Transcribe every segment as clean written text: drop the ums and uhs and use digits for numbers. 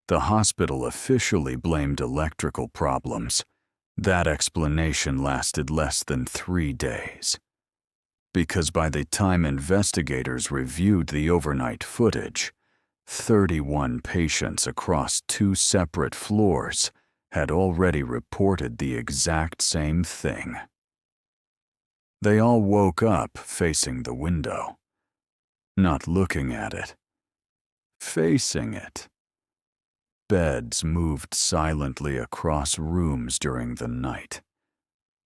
The hospital officially blamed electrical problems. That explanation lasted less than 3 days. Because by the time investigators reviewed the overnight footage, 31 patients across 2 separate floors had already reported the exact same thing. They all woke up facing the window, not looking at it, facing it. Beds moved silently across rooms during the night.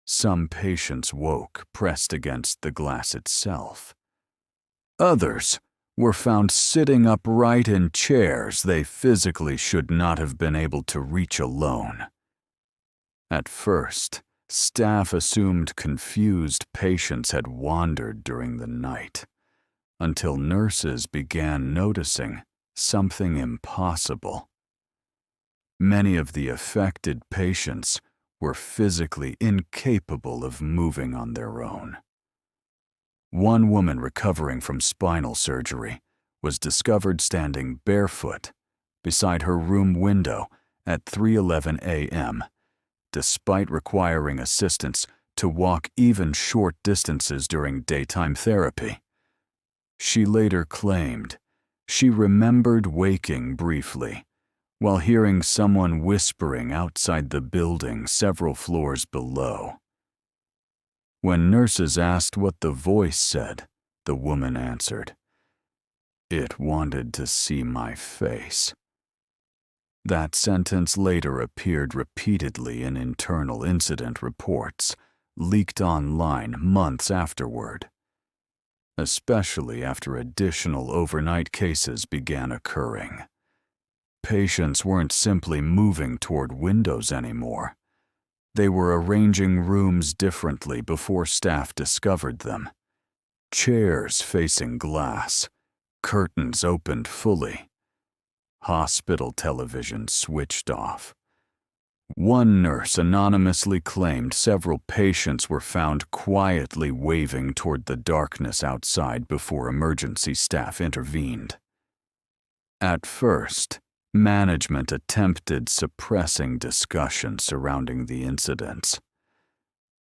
Some patients woke pressed against the glass itself. Others were found sitting upright in chairs they physically should not have been able to reach alone. At first, staff assumed confused patients had wandered during the night, until nurses began noticing something impossible. Many of the affected patients were physically incapable of moving on their own. One woman recovering from spinal surgery was discovered standing barefoot beside her room window at 3:11 a.m., despite requiring assistance to walk even short distances during daytime therapy. She later claimed she remembered waking briefly while hearing someone whispering outside the building several floors below. When nurses asked what the voice said, the woman answered, "It wanted to see my face." That sentence later appeared repeatedly in internal incident reports, leaked online months afterward, especially after additional overnight cases began occurring. Patients weren't simply moving toward windows anymore. They were arranging rooms differently before staff discovered them. Chairs facing glass, curtains opened fully. Hospital television switched off. One nurse anonymously claimed several patients were found quietly waving toward the darkness outside before emergency staff intervened. At first, management attempted suppressing discussion surrounding the incidents.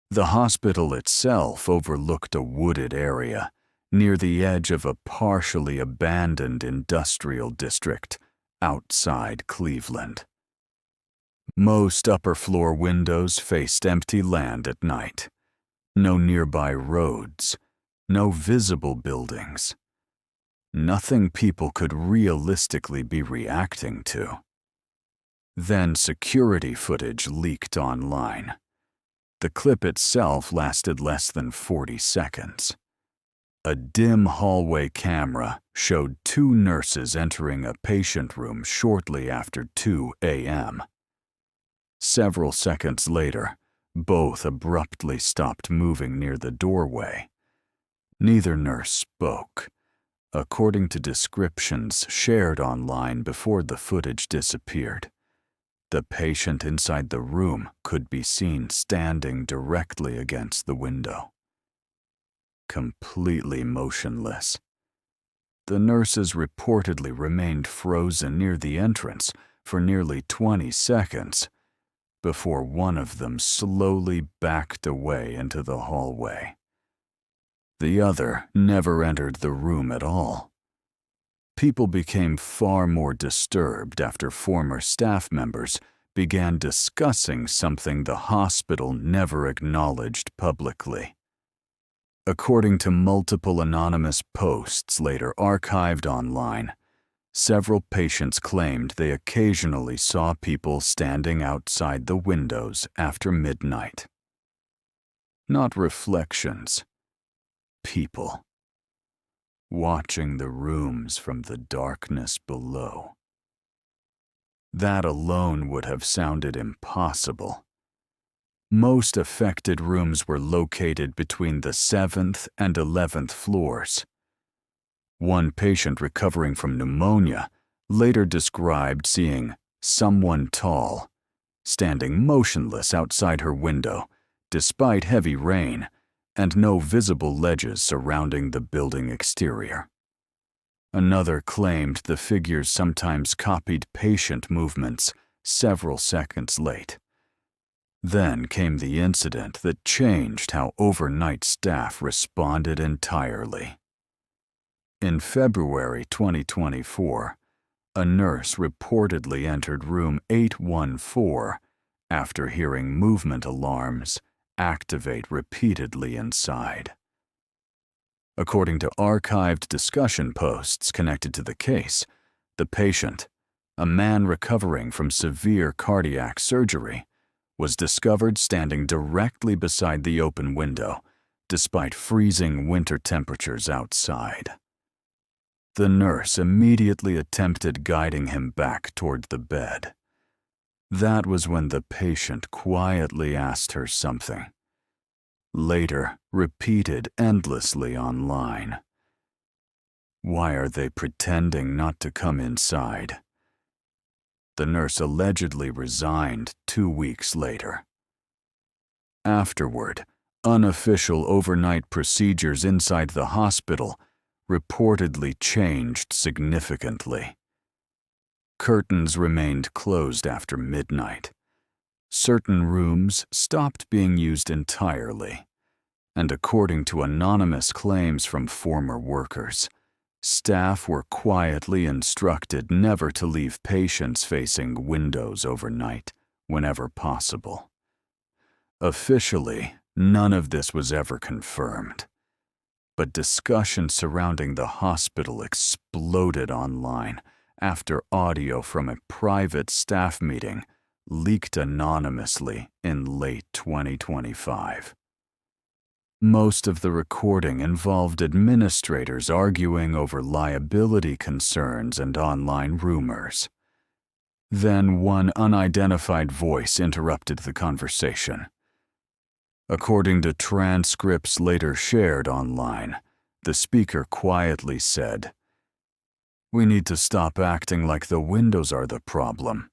The hospital itself overlooked a wooded area near the edge of a partially abandoned industrial district outside Cleveland. Most upper-floor windows faced empty land at night. No nearby roads, no visible buildings. Nothing people could realistically be reacting to. Then security footage leaked online. The clip itself lasted less than 40 seconds. A dim hallway camera showed 2 nurses entering a patient room shortly after 2 a.m. Several seconds later, both abruptly stopped moving near the doorway. Neither nurse spoke, according to descriptions shared online before the footage disappeared. The patient inside the room could be seen standing directly against the window, completely motionless. The nurses reportedly remained frozen near the entrance for nearly 20 seconds before one of them slowly backed away into the hallway. The other never entered the room at all. People became far more disturbed after former staff members began discussing something the hospital never acknowledged publicly. According to multiple anonymous posts later archived online, several patients claimed they occasionally saw people standing outside the windows after midnight. Not reflections, people, watching the rooms from the darkness below. That alone would have sounded impossible. Most affected rooms were located between the 7th and 11th floors. One patient recovering from pneumonia later described seeing someone tall, standing motionless outside her window, despite heavy rain and no visible ledges surrounding the building exterior. Another claimed the figures sometimes copied patient movements several seconds late. Then came the incident that changed how overnight staff responded entirely. In February 2024, a nurse reportedly entered room 814 after hearing movement alarms activate repeatedly inside. According to archived discussion posts connected to the case, the patient, a man recovering from severe cardiac surgery, was discovered standing directly beside the open window, despite freezing winter temperatures outside. The nurse immediately attempted guiding him back toward the bed. That was when the patient quietly asked her something, later repeated endlessly online. Why are they pretending not to come inside? The nurse allegedly resigned 2 weeks later. Afterward, unofficial overnight procedures inside the hospital reportedly changed significantly. Curtains remained closed after midnight. Certain rooms stopped being used entirely, and according to anonymous claims from former workers, staff were quietly instructed never to leave patients facing windows overnight whenever possible. Officially, none of this was ever confirmed, but discussion surrounding the hospital exploded online after audio from a private staff meeting leaked anonymously in late 2025. Most of the recording involved administrators arguing over liability concerns and online rumors. Then one unidentified voice interrupted the conversation. According to transcripts later shared online, the speaker quietly said, "We need to stop acting like the windows are the problem."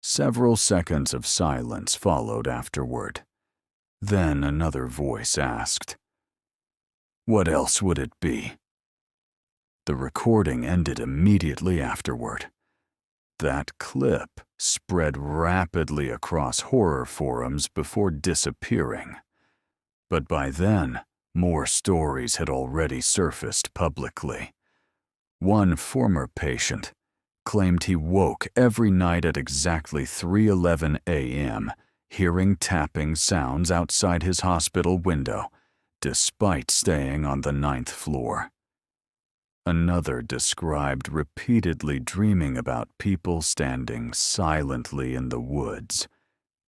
Several seconds of silence followed afterward. Then another voice asked, "What else would it be?" The recording ended immediately afterward. That clip spread rapidly across horror forums before disappearing. But by then, more stories had already surfaced publicly. One former patient claimed he woke every night at exactly 3:11 a.m., hearing tapping sounds outside his hospital window, despite staying on the 9th floor. Another described repeatedly dreaming about people standing silently in the woods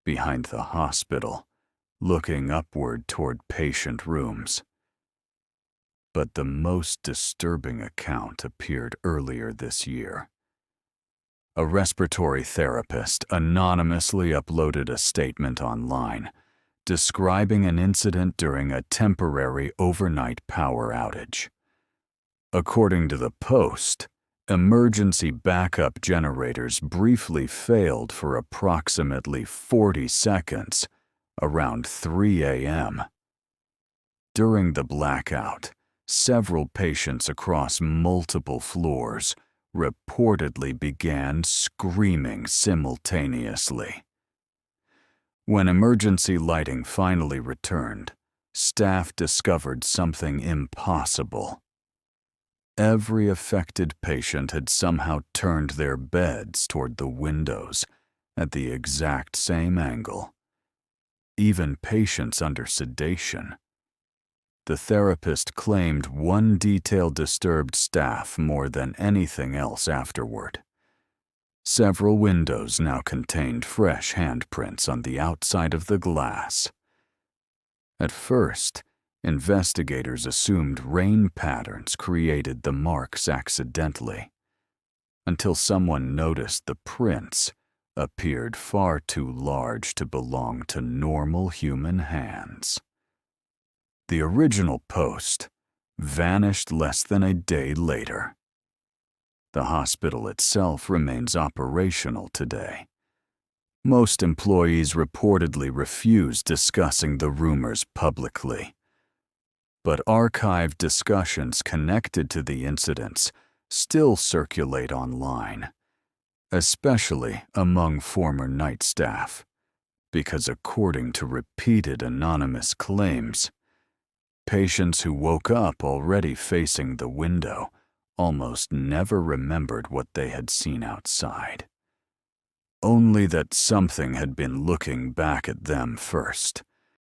behind the hospital, looking upward toward patient rooms. But the most disturbing account appeared earlier this year. A respiratory therapist anonymously uploaded a statement online describing an incident during a temporary overnight power outage. According to the post, emergency backup generators briefly failed for approximately 40 seconds around 3 a.m. During the blackout, several patients across multiple floors reportedly began screaming simultaneously. When emergency lighting finally returned, staff discovered something impossible. Every affected patient had somehow turned their beds toward the windows at the exact same angle. Even patients under sedation. The therapist claimed one detail disturbed staff more than anything else afterward. Several windows now contained fresh handprints on the outside of the glass. At first, investigators assumed rain patterns created the marks accidentally, until someone noticed the prints appeared far too large to belong to normal human hands. The original post vanished less than a day later. The hospital itself remains operational today. Most employees reportedly refuse discussing the rumors publicly. but archived discussions connected to the incidents still circulate online, especially among former night staff, because according to repeated anonymous claims, patients who woke up already facing the window almost never remembered what they had seen outside. Only that something had been looking back at them first.